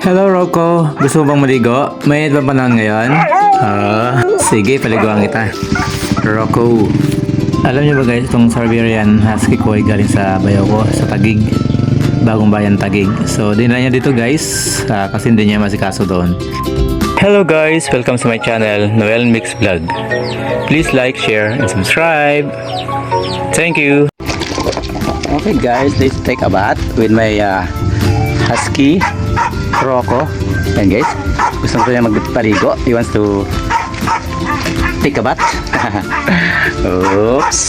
Hello Rocco, gusto mo bang maligo? Mainit ba panahon ngayon? Sige, paliguan kita. Rocco. Alam niyo ba guys, itong Siberian Husky ko ay galing sa bayaw ko, sa Taguig. Bagong bayan Taguig. So, dinala niya dito guys, kasi hindi niya masikaso doon. Hello guys, welcome to my channel, Noel Mix Vlog. Please like, share, and subscribe. Thank you. Okay guys, let's take a bath with my Husky Rocco. And guys, gusto ko niya magpaligo. He wants to take a bath. Oops.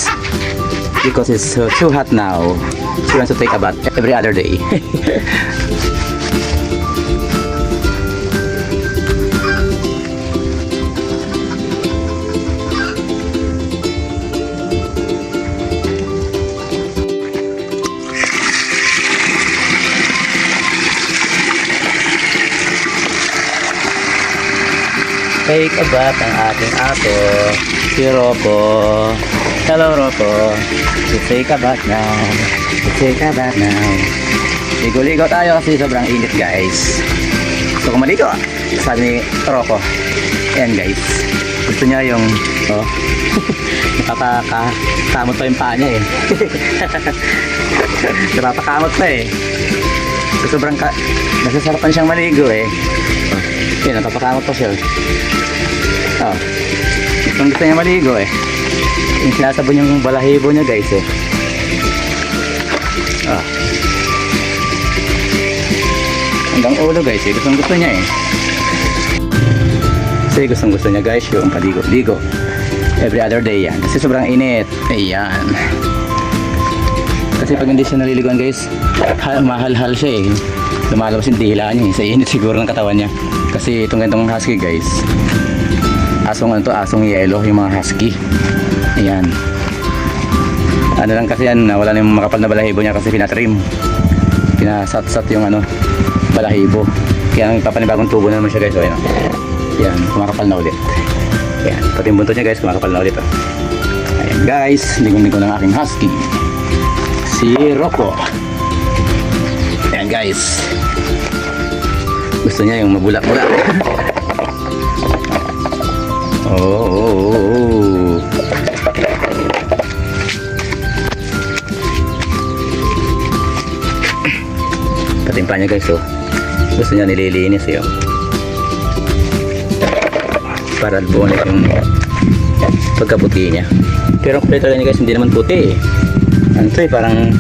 Because it's too hot now. She wants to take a bath every other day. Take a bath ang ating ato, si Rocco. Hello Rocco. Let's take a bath now. Let's take a bath now. Ligo-ligo tayo kasi sobrang init guys. Gusto ko maligo, sabi ni Rocco. Ayan guys. Gusto niya yung nakakakamot pa yung paa niya eh. Nakakakamot pa eh. So, sobrang nasasarapan siyang maligo eh. Yan, napapakamot pa siya. Kung gusto niya maligo eh. Yung sinasabon yung balahibo niya guys eh. Hanggang ulo guys eh. Gustong gusto niya eh. Kasi gustong gusto niya guys yung paligo-ligo. Every other day yan. Kasi sobrang init. Ayan. Kasi pag hindi siya naliliguan guys, mahal-hal siya eh. Lumalabas yung dila niya eh. Sa init siguro ng katawan niya. Kasi itong ganitong husky guys, asong yellow yung mga husky. Ayan. Ano lang kasi yan, wala na yung makapal na balahibo niya kasi pinatrim. Pinasat-sat yung balahibo. Kaya papanibagong tubo na naman siya guys. So, ayan. Ayan, kumakapal na ulit. Ayan, pati yung buntot niya guys, kumakapal na ulit. Ayan guys, ligong-ligo ng aking husky, si Rocco. Ayan guys. Gusto niya yung mabulak-bulak. Oh. Patimpa niya guys oh. Gusto niya nililinis eh oh. Para buonit yung pagkaputi niya. Pero ang kulay talaga niya guys hindi naman puti eh. Ano to eh, parang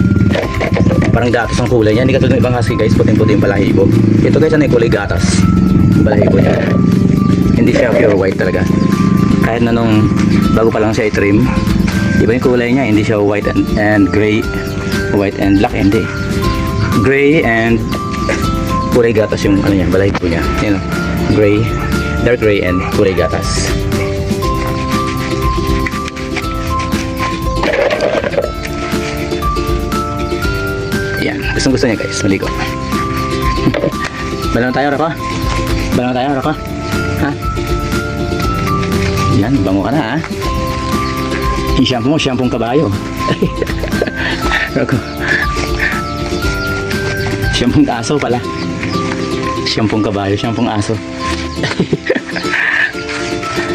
gatas ang kulay niya. Hindi katulad ng ibang husky guys, puting-puti yung balahibo. Ito guys, ano yung kulay gatas yung balahibo niya. Hindi siya pure white talaga. Kahit na nung bago pa lang siya i-trim, iba yung kulay niya. Hindi siya white and gray, white and black, hindi. Gray and kulay gatas yung ano niya, balahibo niya. Yan o, gray, dark gray and kulay gatas. Gusto niya guys, maligo. Balon tayo, Rocco? Balon tayo, Rocco? Ha? Yan, bango ka na ha? Yung shampoo mo, shampoo kabayo. Rocco. Shampoo aso pala. Shampoo kabayo, shampoo aso.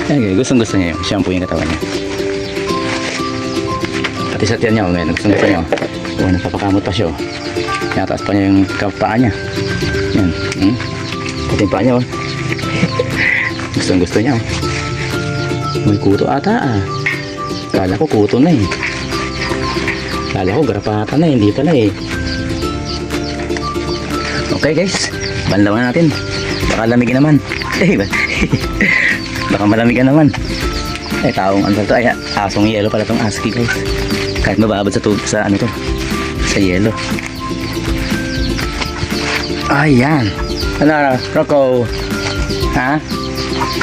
Okay, gusto niya yung shampoo yung katawan niya. Pati sa tiyan niya, ngayon, gusto niya. Napapakamot pa siya. Tinataas pa niya yung paa niya. Yan. Pati yung paa niya. Gusto niya. May kuto ata ah. Kala ko kuto na eh. Kala ko garapata na eh. Hindi pala eh. Okay guys. Banlawan natin. Baka lamigin naman. Baka malamigan naman. Taong ano to. Ay, asong yellow pala tong husky guys. Kahit mababad sa ano to. Sa yellow. Ayan. Ano, Rocco? Ha?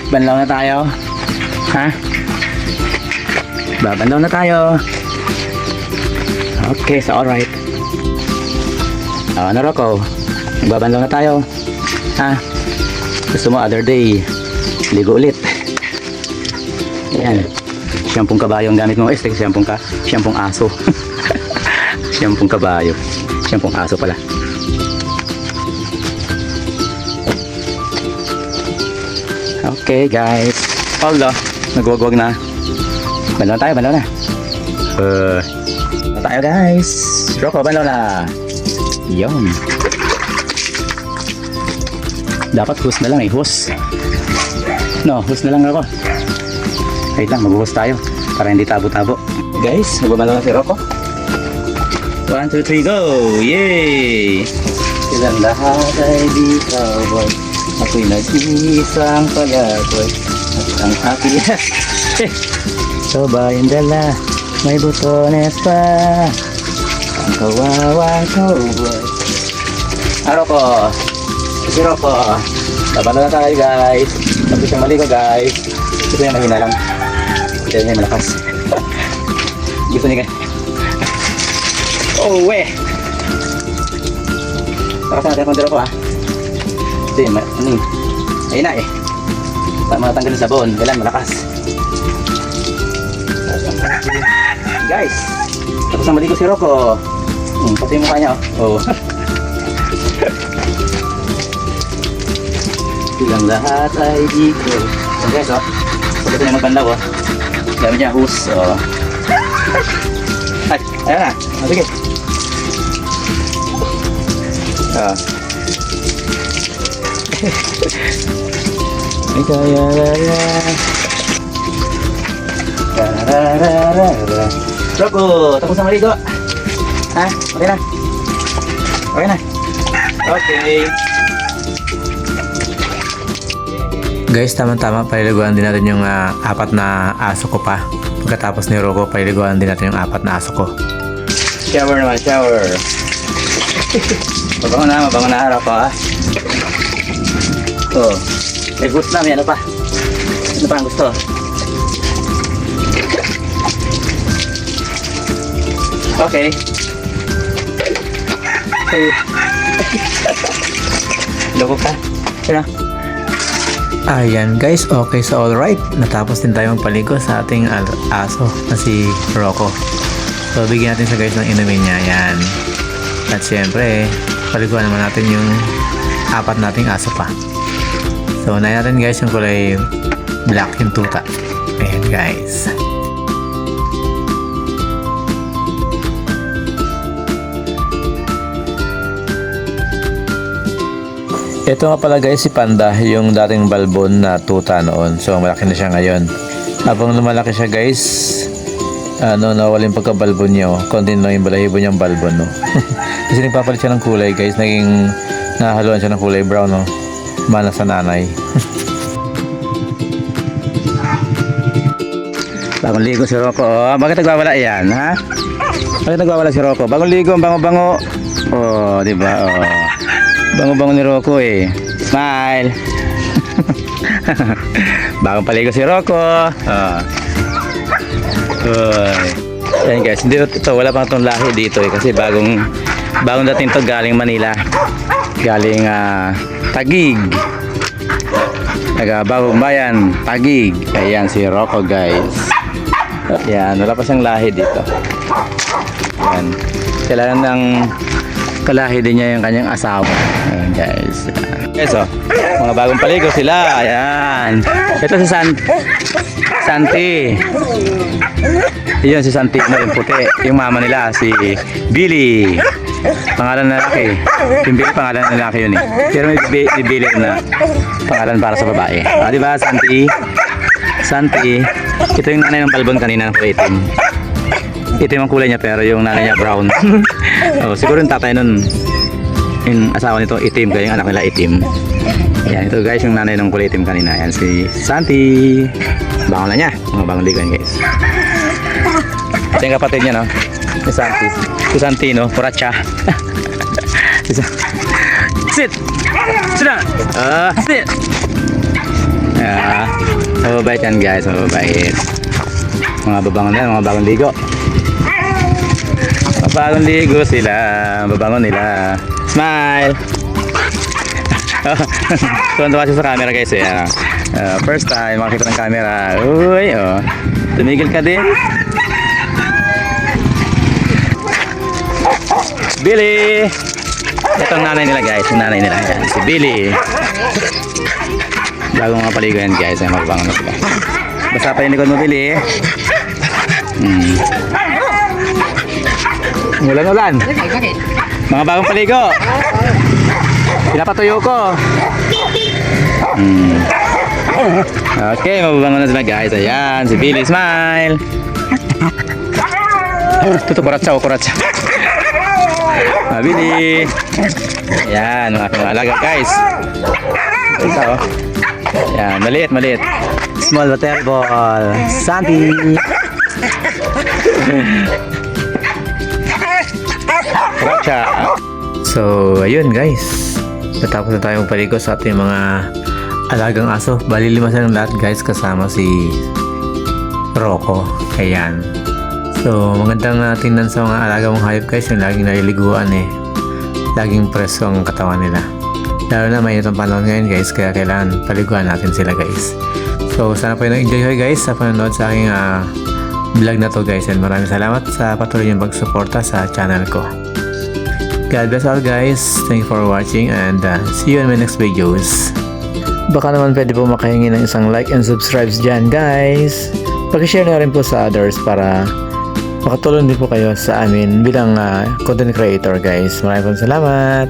Banlaw na tayo? Ha? Babanlaw na tayo. Okay, so alright. Ano, Rocco? Babanlaw na tayo? Ha? Gusto mo other day? Ligo ulit. Ayan. Shampoo kabayo ang gamit mo. Shampoo aso. Shampoo kabayo. Shampoo aso pala. Okay guys. Although, nagwagwag na. Balaw tayo, balaw na. Balaw tayo guys. Rocco, balaw na. Yun. Dapat hose na lang eh, hose. No, hose na lang ako. Wait lang, mag-hose tayo. Para hindi tabo-tabo. Guys, nagbabalaw na si Rocco. 1, 2, 3, go! Yay! Silang lahat ay di cowboy. Ako'y nag-iisang palaboy. At ang aking so bayang dala, may butones pa. Ang kawawang cowboy. Rocco! Si Rocco! Labala na tayo guys. Tapos yung mali ko guys. Ito yung mahina lang. Ito yung malakas. Gusto niya guys. Oh weh! Takas natin ang Rocco ha. Ito yung ayun na eh. Para matanggal yung sabon. Kailan malakas. Guys! Tapos ang mali ko si Rocco. Pati yung mukha niya oh. Silang lahat ay dito. So guys oh. Pagkita niya magbandaw oh. Gamit niya hose oh. Ay! Ayan na! Oh, sige! Ay kaya Rocco! Tapos na maligo! Ha? Okay na? Okay na? Okay! Guys, tama-tama, paliliguan din natin yung apat na aso ko pa. Pagkatapos ni Rocco, paliliguan din natin yung apat na aso ko. Shower naman, shower! Mabango na Rocco ha? Oh, may gusto na, may ano pa? Ano pa ang gusto? Okay. Loko ka. Sino? Ayan guys, okay, so alright. Natapos din tayo magpaligo sa ating aso na si Rocco. So bigyan natin sa guys ng inumin niya. Ayan. At syempre, paliguan naman natin yung apat nating aso pa. So unahin natin guys yung kulay black yung tuta. Ayan guys. Ito nga pala guys si Panda, yung dating balbon na tuta noon. So malaki na siya ngayon. Habang lumalaki siya guys, nawala yung pagkabalbon niya. Konti na yung balahibo niyang balbon no. Kasi nagpapalit siya ng kulay guys. Naging nahaluan siya ng kulay brown no. Mana sa nanay. Bagong ligo si Rocco. Oh, bakit nagwawala yan ha? Bakit nagwawala si Rocco? Bagong ligo, bango-bango. Oh, di ba? Oh. Bango-bango ni Rocco eh. Smile. Bagong paligo si Rocco. Oh. Ayan guys, hindi ito, wala pang itong lahi dito eh, kasi bagong dating to galing Manila. Galing Taguig. Taga Bagong Bayan, Taguig. Ayan si Rocco guys. Ayan, wala pa siyang lahi dito. Ayan. Kailangan ng kalahi din niya yung kanyang asawa. Ayan guys. Ayan. So, mga bagong paligo sila. Ayan. Ito si Santi. Yun si Santi na yung puti. Yung mama nila si Billy. Pangalan na lalaki. Yung Billy pangalan na lalaki yun eh. Pero may Billy na pangalan para sa babae. Diba Santi? Santi. Ito yung nanay ng balbon kanina ng itim. Itim ang kulay niya pero yung nanay niya brown. Oh, siguro yung tatay nun, yung asawa nito itim kaya yung anak nila itim. Ayan, ito guys yung nanay ng kulay itim kanina. Ayan si Santi. Bangon na niya. Mga bagong ligan guys. Ito yung kapatid niya no. Si Santi. Si Santi no. Puracha. Sit. Sit down. Sit. Mababait yan guys. Mababait. Mga babangon na. Mga bagong ligo. Bagong ligo sila, babangon nila. Smile. Tuwan-tuwa siya sa camera guys eh. First time makita ng camera. Uy, oh. Tumigil ka din. Billy. Ito ang nanay nila guys, yung nanay nila. Yan, si Billy. Bagong mga paligo yan guys, ay mabango na sila. Basta pa yung likod mo, Billy. Ulan-ulan. Mga bagong paligo. Pinapatuyo ko. Okay, mababango na sila guys. Ayan, si Billy, smile. Tuto, kuratsa, kuratsa. Billy. Ayan, mga alaga guys. Ito, oh. Ayan, maliit, maliit. Small water ball. Santi. Kuratsa. So, ayun guys. Natapos na tayong paligo sa ating mga alagang aso. Bali 5 silang lahat guys, kasama si Rocco. Ayan. So, magandang tingnan sa mga alaga mong hayop guys, yung laging naliliguan eh. Laging preso ang katawan nila. Lalo na may itong panahon ngayon guys, kaya kailangan paliguan natin sila guys. So, sana po yung enjoy guys sa panonood sa aking vlog na to guys. And maraming salamat sa patuloy niyong pagsuporta sa channel ko. God bless all guys. Thank you for watching and see you in my next videos. Baka naman pwede po makahingi ng isang like and subscribe dyan guys. Pag-share na rin po sa others para makatulong din po kayo sa amin bilang content creator guys. Maraming salamat.